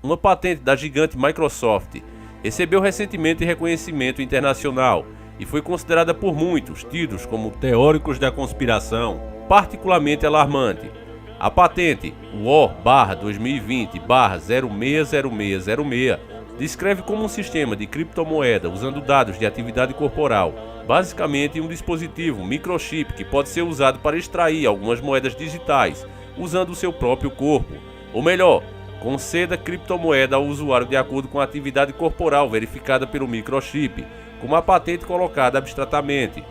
uma patente da gigante Microsoft, recebeu recentemente reconhecimento internacional e foi considerada por muitos, tidos como teóricos da conspiração, particularmente alarmante. A patente WOR/2020/060606 descreve como um sistema de criptomoeda usando dados de atividade corporal, basicamente um dispositivo microchip que pode ser usado para extrair algumas moedas digitais usando o seu próprio corpo. Ou melhor, conceda criptomoeda ao usuário de acordo com a atividade corporal verificada pelo microchip, com uma patente colocada abstratamente.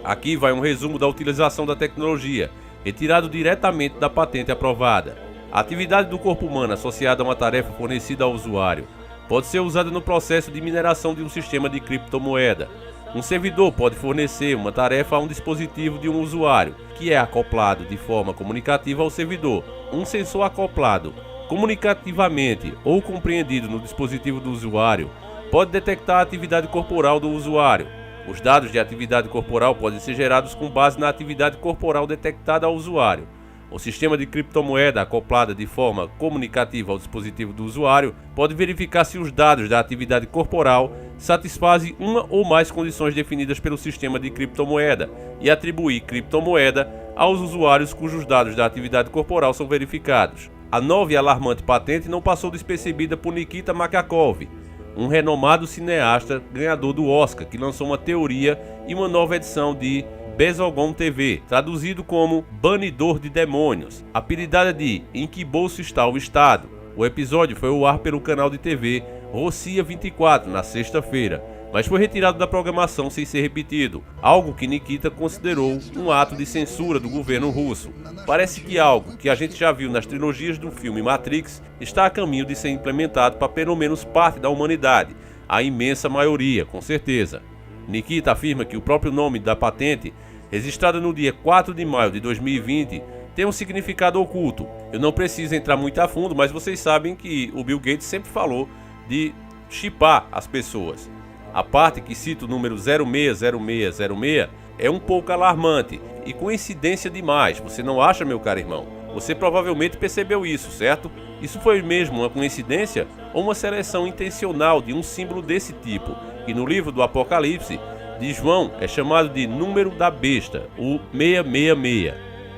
Aqui vai um resumo da utilização da tecnologia, retirado diretamente da patente aprovada. A atividade do corpo humano associada a uma tarefa fornecida ao usuário pode ser usada no processo de mineração de um sistema de criptomoeda. Um servidor pode fornecer uma tarefa a um dispositivo de um usuário, que é acoplado de forma comunicativa ao servidor. Um sensor acoplado comunicativamente ou compreendido no dispositivo do usuário pode detectar a atividade corporal do usuário. Os dados de atividade corporal podem ser gerados com base na atividade corporal detectada ao usuário. O sistema de criptomoeda acoplada de forma comunicativa ao dispositivo do usuário pode verificar se os dados da atividade corporal satisfazem uma ou mais condições definidas pelo sistema de criptomoeda e atribuir criptomoeda aos usuários cujos dados da atividade corporal são verificados. A nova e alarmante patente não passou despercebida por Nikita Makakov, um renomado cineasta ganhador do Oscar, que lançou uma teoria e uma nova edição de Bezogon TV, traduzido como Banidor de Demônios, apelidada de Em Que Bolso Está o Estado. O episódio foi ao ar pelo canal de TV Rossiya 24 na sexta-feira, mas foi retirado da programação sem ser repetido, algo que Nikita considerou um ato de censura do governo russo. Parece que algo que a gente já viu nas trilogias do filme Matrix está a caminho de ser implementado para pelo menos parte da humanidade, a imensa maioria, com certeza. Nikita afirma que o próprio nome da patente, registrada no dia 4 de maio de 2020, tem um significado oculto. Eu não preciso entrar muito a fundo, mas vocês sabem que o Bill Gates sempre falou de chipar as pessoas. A parte que cita o número 060606 é um pouco alarmante e coincidência demais, você não acha, meu caro irmão? Você provavelmente percebeu isso, certo? Isso foi mesmo uma coincidência ou uma seleção intencional de um símbolo desse tipo, que no livro do Apocalipse de João é chamado de número da besta, o 666.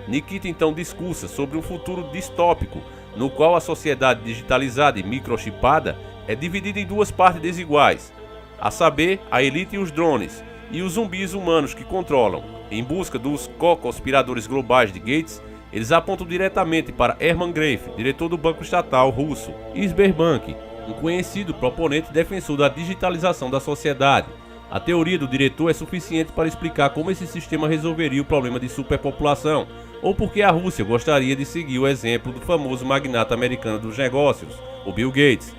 Nikita então discursa sobre um futuro distópico, no qual a sociedade digitalizada e microchipada é dividida em duas partes desiguais, a saber, a elite e os drones, e os zumbis humanos que controlam. Em busca dos co-conspiradores globais de Gates, eles apontam diretamente para Hermann Greiff, diretor do banco estatal russo, e Sberbank, um conhecido proponente e defensor da digitalização da sociedade. A teoria do diretor é suficiente para explicar como esse sistema resolveria o problema de superpopulação, ou porque a Rússia gostaria de seguir o exemplo do famoso magnata americano dos negócios, o Bill Gates.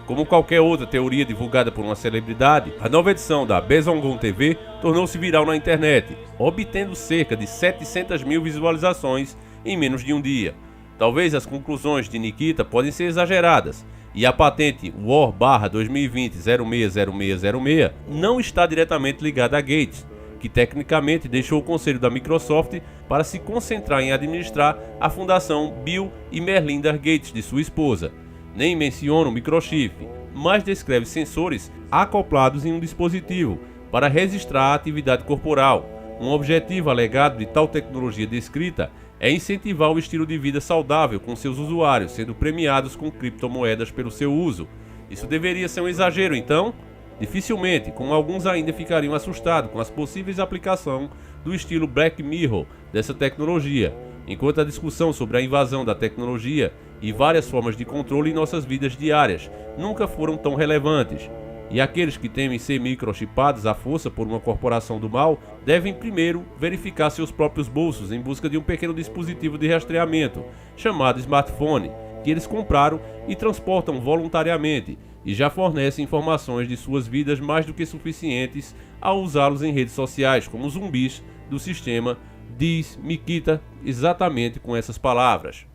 Como qualquer outra teoria divulgada por uma celebridade, a nova edição da Bezogon TV tornou-se viral na internet, obtendo cerca de 700 mil visualizações em menos de um dia. Talvez as conclusões de Nikita podem ser exageradas, e a patente WOR/2020/060606 não está diretamente ligada a Gates, que tecnicamente deixou o conselho da Microsoft para se concentrar em administrar a fundação Bill e Melinda Gates de sua esposa. Nem menciona o microchip, mas descreve sensores acoplados em um dispositivo para registrar a atividade corporal. Um objetivo alegado de tal tecnologia descrita é incentivar o estilo de vida saudável com seus usuários, sendo premiados com criptomoedas pelo seu uso. Isso deveria ser um exagero, então? Dificilmente, como alguns ainda ficariam assustados com as possíveis aplicações do estilo Black Mirror dessa tecnologia, enquanto a discussão sobre a invasão da tecnologia e várias formas de controle em nossas vidas diárias nunca foram tão relevantes. E aqueles que temem ser microchipados à força por uma corporação do mal devem primeiro verificar seus próprios bolsos em busca de um pequeno dispositivo de rastreamento chamado smartphone, que eles compraram e transportam voluntariamente e já fornecem informações de suas vidas mais do que suficientes ao usá-los em redes sociais como zumbis do sistema, diz Nikita exatamente com essas palavras.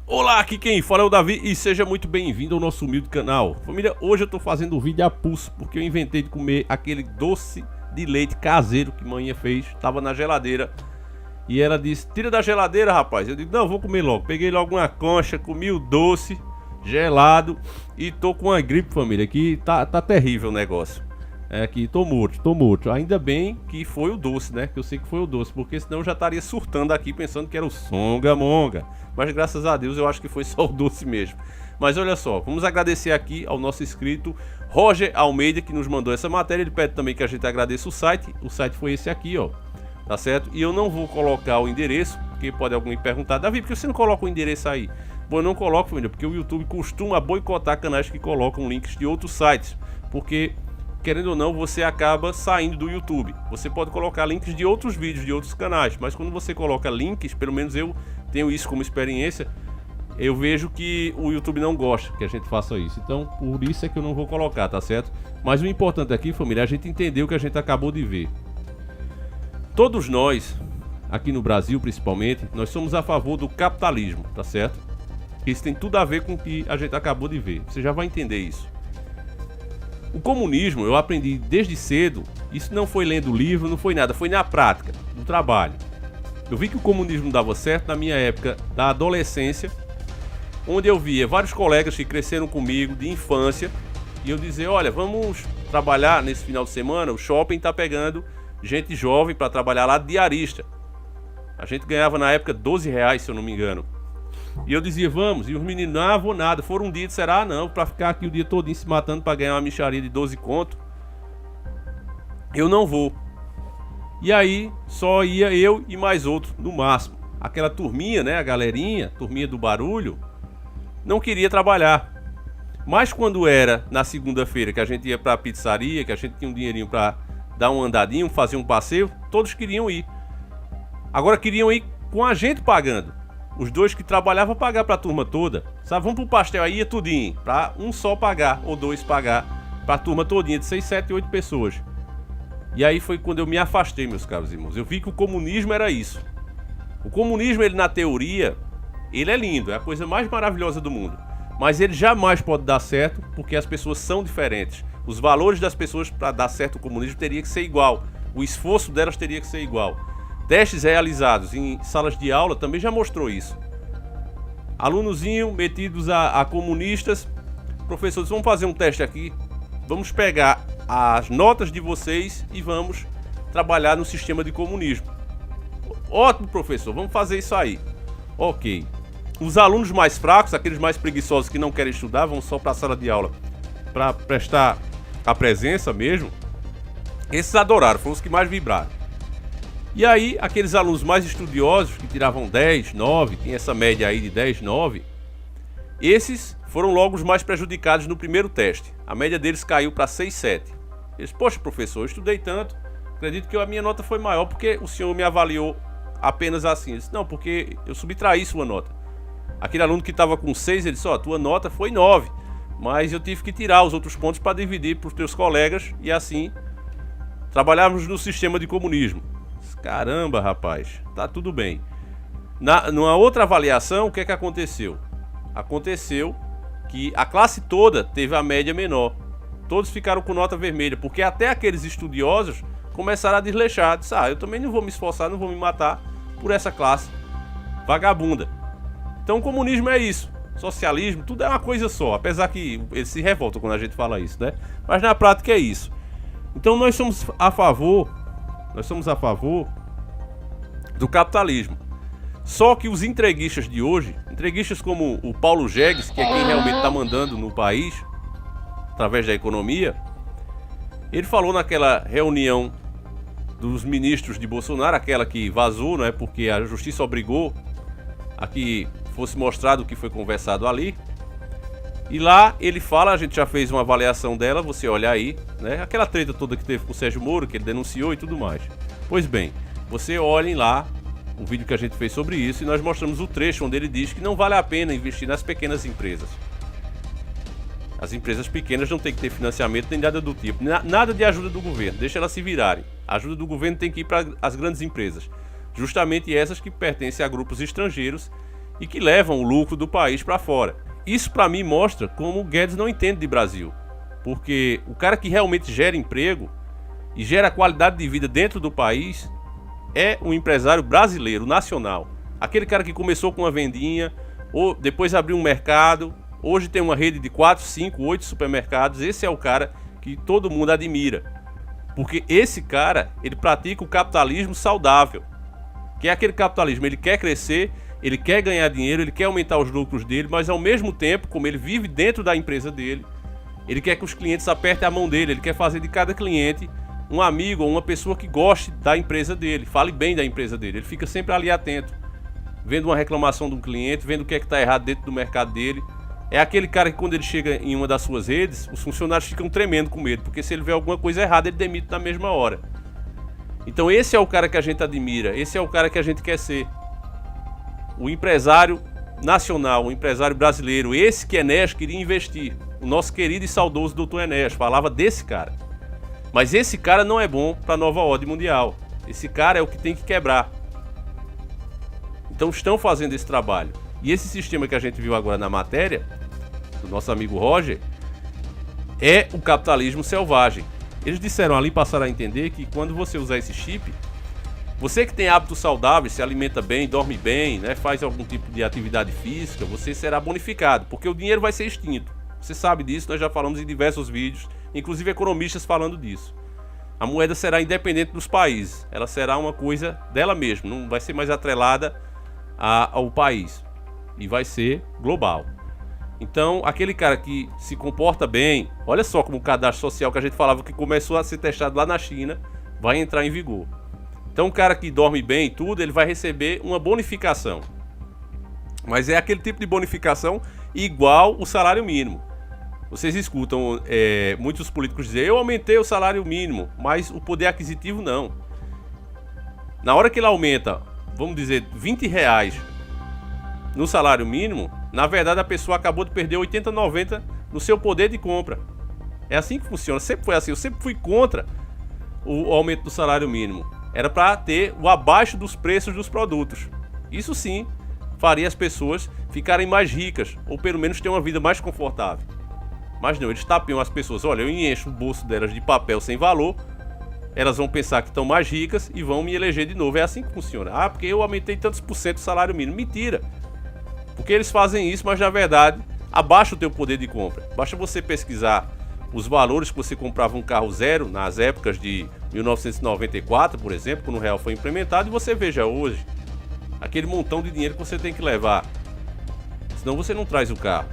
Olá, aqui quem fala é o Davi e seja muito bem-vindo ao nosso humilde canal. Família, hoje eu tô fazendo um vídeo a pulso porque eu inventei de comer aquele doce de leite caseiro que manhã fez, tava na geladeira e ela disse, tira da geladeira, rapaz. Eu digo, não, vou comer logo. Peguei logo uma concha, comi o doce gelado. E tô com uma gripe, família, que tá terrível o negócio. Aqui, tô morto. Ainda bem que foi o doce, né? Que eu sei que foi o doce, porque senão eu já estaria surtando aqui pensando que era o songamonga. Mas graças a Deus eu acho que foi só o doce mesmo. Mas olha só, vamos agradecer aqui ao nosso inscrito Roger Almeida, que nos mandou essa matéria. Ele pede também que a gente agradeça o site. O site foi esse aqui, ó. Tá certo? E eu não vou colocar o endereço, porque pode alguém perguntar: Davi, por que você não coloca o endereço aí? Bom, eu não coloco, família, porque o YouTube costuma boicotar canais que colocam links de outros sites. Porque, querendo ou não, você acaba saindo do YouTube. Você pode colocar links de outros vídeos, de outros canais, mas quando você coloca links, pelo menos eu tenho isso como experiência, eu vejo que o YouTube não gosta que a gente faça isso. Então, por isso é que eu não vou colocar, tá certo? Mas o importante aqui, família, é a gente entender o que a gente acabou de ver. Todos nós, aqui no Brasil principalmente, nós somos a favor do capitalismo, tá certo? Isso tem tudo a ver com o que a gente acabou de ver. Você já vai entender isso. O comunismo, eu aprendi desde cedo. Isso não foi lendo livro, não foi nada. Foi na prática, no trabalho. Eu vi que o comunismo dava certo na minha época da adolescência, onde eu via vários colegas que cresceram comigo de infância. E eu dizia: olha, vamos trabalhar nesse final de semana. O shopping tá pegando gente jovem para trabalhar lá, diarista. A gente ganhava na época R$12, se eu não me engano. E eu dizia: vamos. E os meninos: não, vou nada. Foram um dia e disseram: não, pra ficar aqui o dia todinho se matando pra ganhar uma mixaria de 12 conto, eu não vou. E aí só ia eu e mais outro no máximo. Aquela turminha, né, a galerinha, turminha do barulho, não queria trabalhar. Mas quando era na segunda-feira que a gente ia pra pizzaria, que a gente tinha um dinheirinho pra dar um andadinho, fazer um passeio, todos queriam ir. Agora queriam ir com a gente pagando. Os dois que trabalhavam pagar pra turma toda. Sabe, vamos pro pastel aí, ia tudinho. Pra um só pagar, ou dois pagar, pra turma todinha, de 6, 7, 8 pessoas. E aí foi quando eu me afastei, meus caros irmãos. Eu vi que o comunismo era isso. O comunismo, ele na teoria, ele é lindo, é a coisa mais maravilhosa do mundo. Mas ele jamais pode dar certo, porque as pessoas são diferentes. Os valores das pessoas para dar certo o comunismo teria que ser igual. O esforço delas teria que ser igual. Testes realizados em salas de aula também já mostrou isso. Alunozinho metidos a comunistas. Professores, vamos fazer um teste aqui. Vamos pegar as notas de vocês e vamos trabalhar no sistema de comunismo. Ótimo, professor, vamos fazer isso aí. Ok. Os alunos mais fracos, aqueles mais preguiçosos que não querem estudar, vão só para a sala de aula para prestar a presença mesmo. Esses adoraram, foram os que mais vibraram. E aí, aqueles alunos mais estudiosos, que tiravam 10, 9, tem essa média aí de 10, 9, esses foram logo os mais prejudicados no primeiro teste. A média deles caiu para 6, 7. Eles: poxa, professor, eu estudei tanto, acredito que a minha nota foi maior porque o senhor me avaliou apenas assim. Eu disse: não, porque eu subtraí sua nota. Aquele aluno que estava com 6, ele disse: ó, tua nota foi 9, mas eu tive que tirar os outros pontos para dividir para os teus colegas e assim trabalharmos no sistema de comunismo. Caramba, rapaz, tá tudo bem. Numa outra avaliação, o que é que aconteceu? Aconteceu que a classe toda teve a média menor. Todos ficaram com nota vermelha, porque até aqueles estudiosos começaram a desleixar. Disse: eu também não vou me esforçar, não vou me matar por essa classe vagabunda. Então o comunismo é isso. Socialismo, tudo é uma coisa só. Apesar que eles se revoltam quando a gente fala isso, né? Mas na prática é isso. Então nós somos a favor do capitalismo. Só que os entreguistas de hoje, entreguistas como o Paulo Jegues, que é quem realmente está mandando no país, através da economia, ele falou naquela reunião dos ministros de Bolsonaro, aquela que vazou, não é? Porque a justiça obrigou a que fosse mostrado o que foi conversado ali. E lá ele fala, a gente já fez uma avaliação dela, você olha aí, né? Aquela treta toda que teve com o Sérgio Moro, que ele denunciou e tudo mais. Pois bem, você olhem lá o vídeo que a gente fez sobre isso e nós mostramos o trecho onde ele diz que não vale a pena investir nas pequenas empresas. As empresas pequenas não tem que ter financiamento nem nada do tipo, nada de ajuda do governo, deixa elas se virarem. A ajuda do governo tem que ir para as grandes empresas, justamente essas que pertencem a grupos estrangeiros e que levam o lucro do país para fora. Isso para mim mostra como o Guedes não entende de Brasil, porque o cara que realmente gera emprego e gera qualidade de vida dentro do país é um empresário brasileiro, nacional. Aquele cara que começou com uma vendinha, ou depois abriu um mercado, Hoje tem uma rede de 4, 5, 8 supermercados. Esse é o cara que todo mundo admira. Porque esse cara, ele pratica o capitalismo saudável. Que é aquele capitalismo, ele quer crescer, ele quer ganhar dinheiro, ele quer aumentar os lucros dele, mas ao mesmo tempo, como ele vive dentro da empresa dele, ele quer que os clientes apertem a mão dele, ele quer fazer de cada cliente um amigo ou uma pessoa que goste da empresa dele, fale bem da empresa dele. Ele fica sempre ali atento, vendo uma reclamação de um cliente, vendo o que é que está errado dentro do mercado dele. É aquele cara que quando ele chega em uma das suas redes, os funcionários ficam tremendo com medo, porque se ele vê alguma coisa errada, ele demite na mesma hora. Então esse é o cara que a gente admira, esse é o cara que a gente quer ser. O empresário nacional, o empresário brasileiro, esse que Enéas queria investir. O nosso querido e saudoso Dr. Enéas falava desse cara. Mas esse cara não é bom para a nova ordem mundial. Esse cara é o que tem que quebrar. Então estão fazendo esse trabalho. E esse sistema que a gente viu agora na matéria, do nosso amigo Roger, é o capitalismo selvagem. Eles disseram ali, passaram a entender que quando você usar esse chip, você que tem hábitos saudáveis, se alimenta bem, dorme bem, né, faz algum tipo de atividade física, você será bonificado, porque o dinheiro vai ser extinto. Você sabe disso, nós já falamos em diversos vídeos, inclusive economistas falando disso. A moeda será independente dos países, ela será uma coisa dela mesma, não vai ser mais atrelada ao país, e vai ser global. Então, aquele cara que se comporta bem, olha só como o cadastro social que a gente falava que começou a ser testado lá na China, vai entrar em vigor. Então, o cara que dorme bem e tudo, ele vai receber uma bonificação. Mas é aquele tipo de bonificação igual o salário mínimo. Vocês escutam muitos políticos dizer, eu aumentei o salário mínimo, mas o poder aquisitivo não. Na hora que ele aumenta, vamos dizer, R$20 no salário mínimo, na verdade a pessoa acabou de perder 80, 90 no seu poder de compra. É assim que funciona, sempre foi assim, eu sempre fui contra o aumento do salário mínimo. Era para ter o abaixo dos preços dos produtos. Isso sim faria as pessoas ficarem mais ricas, ou pelo menos ter uma vida mais confortável. Mas não, eles tapiam as pessoas, olha, eu encho o bolso delas de papel sem valor, elas vão pensar que estão mais ricas e vão me eleger de novo. É assim que funciona. Ah, porque eu aumentei tantos por cento do salário mínimo. Mentira! Porque eles fazem isso, mas na verdade abaixa o teu poder de compra. Basta você pesquisar os valores que você comprava um carro zero nas épocas de 1994, por exemplo, quando o real foi implementado, e você veja hoje aquele montão de dinheiro que você tem que levar. Senão você não traz o carro.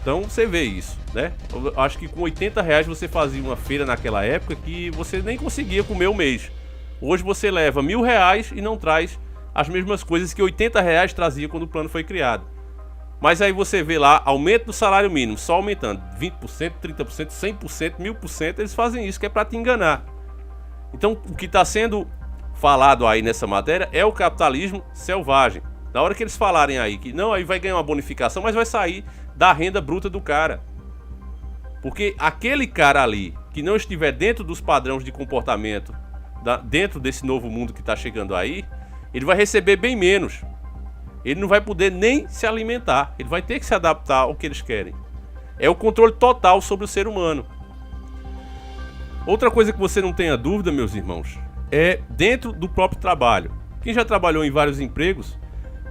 Então você vê isso, né? Eu acho que com R$80 você fazia uma feira naquela época que você nem conseguia comer o mês. Hoje você leva R$1.000 e não traz as mesmas coisas que R$80 trazia quando o plano foi criado. Mas aí você vê lá, aumento do salário mínimo, só aumentando 20%, 30%, 100%, 1000%, eles fazem isso que é para te enganar. Então o que está sendo falado aí nessa matéria é o capitalismo selvagem. Na hora que eles falarem aí que não, aí vai ganhar uma bonificação, mas vai sair da renda bruta do cara. Porque aquele cara ali que não estiver dentro dos padrões de comportamento, dentro desse novo mundo que está chegando aí, ele vai receber bem menos. Ele não vai poder nem se alimentar. Ele vai ter que se adaptar ao que eles querem. É o controle total sobre o ser humano. Outra coisa que você não tenha dúvida, meus irmãos, é dentro do próprio trabalho. Quem já trabalhou em vários empregos,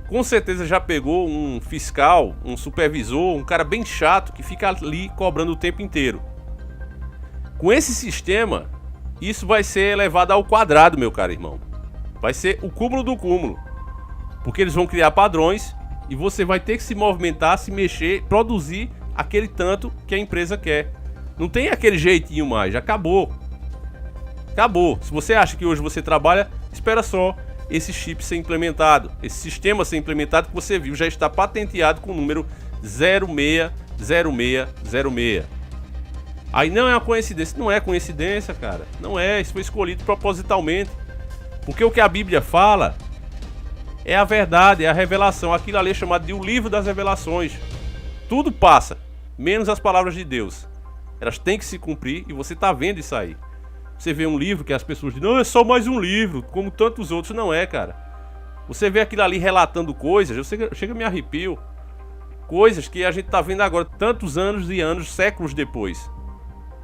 com certeza já pegou um fiscal, um supervisor, um cara bem chato que fica ali cobrando o tempo inteiro. Com esse sistema, isso vai ser elevado ao quadrado, meu caro irmão. Vai ser o cúmulo do cúmulo. Porque eles vão criar padrões e você vai ter que se movimentar, se mexer, produzir aquele tanto que a empresa quer. Não tem aquele jeitinho mais, já acabou. Acabou. Se você acha que hoje você trabalha, espera só esse chip ser implementado, esse sistema ser implementado que você viu já está patenteado com o número 060606. Aí não é uma coincidência, não é coincidência, cara. Não é, isso foi escolhido propositalmente. Porque o que a Bíblia fala é a verdade, é a revelação. Aquilo ali é chamado de o livro das revelações. Tudo passa, menos as palavras de Deus. Elas têm que se cumprir e você está vendo isso aí. Você vê um livro que as pessoas dizem, não, é só mais um livro, como tantos outros. Não é, cara. Você vê aquilo ali relatando coisas, chega a me arrepio. Coisas que a gente está vendo agora, tantos anos e anos, séculos depois.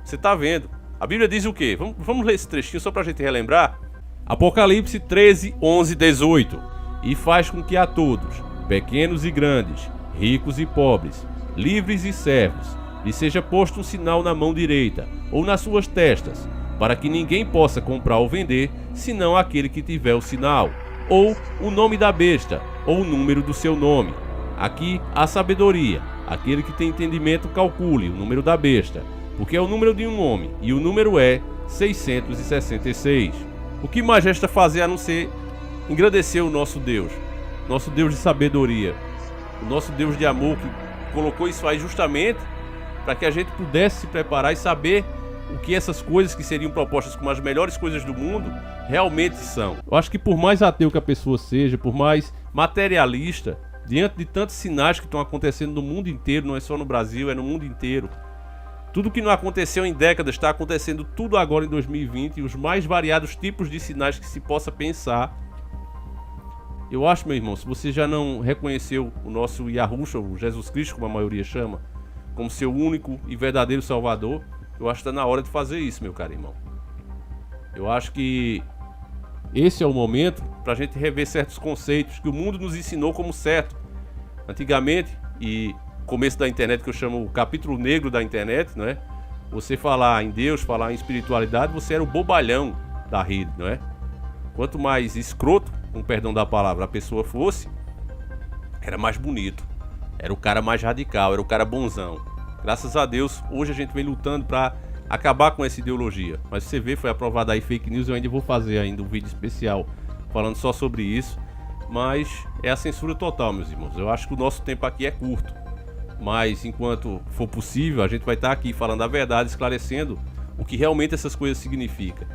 Você está vendo. A Bíblia diz o quê? Vamos ler esse trechinho só para a gente relembrar. Apocalipse 13, 11, 18. E faz com que a todos, pequenos e grandes, ricos e pobres, livres e servos, lhe seja posto um sinal na mão direita ou nas suas testas, para que ninguém possa comprar ou vender, senão aquele que tiver o sinal, ou o nome da besta, ou o número do seu nome. Aqui há sabedoria. Aquele que tem entendimento calcule o número da besta, porque é o número de um homem, e o número é 666. O que mais resta fazer a não ser engrandecer o nosso Deus de sabedoria, o nosso Deus de amor, que colocou isso aí justamente para que a gente pudesse se preparar e saber o que essas coisas que seriam propostas como as melhores coisas do mundo realmente são. Eu acho que por mais ateu que a pessoa seja, por mais materialista, diante de tantos sinais que estão acontecendo no mundo inteiro, não é só no Brasil, é no mundo inteiro. Tudo que não aconteceu em décadas está acontecendo tudo agora em 2020, e os mais variados tipos de sinais que se possa pensar. Eu acho, meu irmão, se você já não reconheceu o nosso Yahushua, o Jesus Cristo, como a maioria chama, como seu único e verdadeiro Salvador, eu acho que está na hora de fazer isso, meu caro irmão. Eu acho que esse é o momento para a gente rever certos conceitos que o mundo nos ensinou como certo. Antigamente, e começo da internet, que eu chamo o capítulo negro da internet, não é? Você falar em Deus, falar em espiritualidade, você era o bobalhão da rede, não é? Quanto mais escroto, com perdão da palavra, a pessoa fosse, era mais bonito. Era o cara mais radical, era o cara bonzão. Graças a Deus, hoje a gente vem lutando para acabar com essa ideologia. Mas você vê, foi aprovada aí fake news, eu ainda vou fazer ainda um vídeo especial falando só sobre isso. Mas é a censura total, meus irmãos. Eu acho que o nosso tempo aqui é curto. Mas enquanto for possível, a gente vai estar aqui falando a verdade, esclarecendo o que realmente essas coisas significam.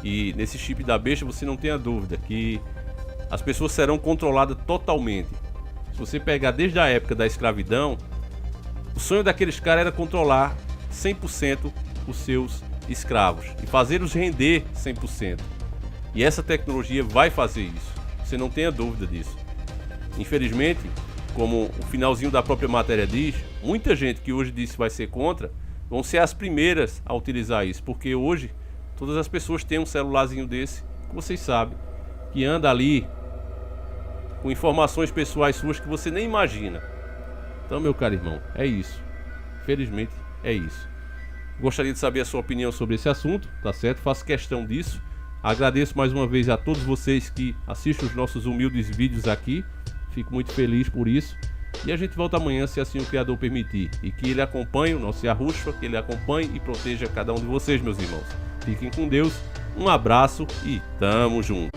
E nesse chip da besta, você não tenha dúvida que as pessoas serão controladas totalmente. Se você pegar desde a época da escravidão, o sonho daqueles caras era controlar 100% os seus escravos e fazê-los render 100%. E essa tecnologia vai fazer isso. Você não tenha dúvida disso. Infelizmente, como o finalzinho da própria matéria diz, muita gente que hoje disse que vai ser contra, vão ser as primeiras a utilizar isso. Porque hoje, todas as pessoas têm um celularzinho desse, que vocês sabem, que anda ali com informações pessoais suas que você nem imagina. Então, meu caro irmão, é isso. Felizmente, é isso. Gostaria de saber a sua opinião sobre esse assunto, tá certo? Faço questão disso. Agradeço mais uma vez a todos vocês que assistem os nossos humildes vídeos aqui. Fico muito feliz por isso. E a gente volta amanhã, se assim o Criador permitir. E que Ele acompanhe o nosso Yahushua, que Ele acompanhe e proteja cada um de vocês, meus irmãos. Fiquem com Deus. Um abraço e tamo junto.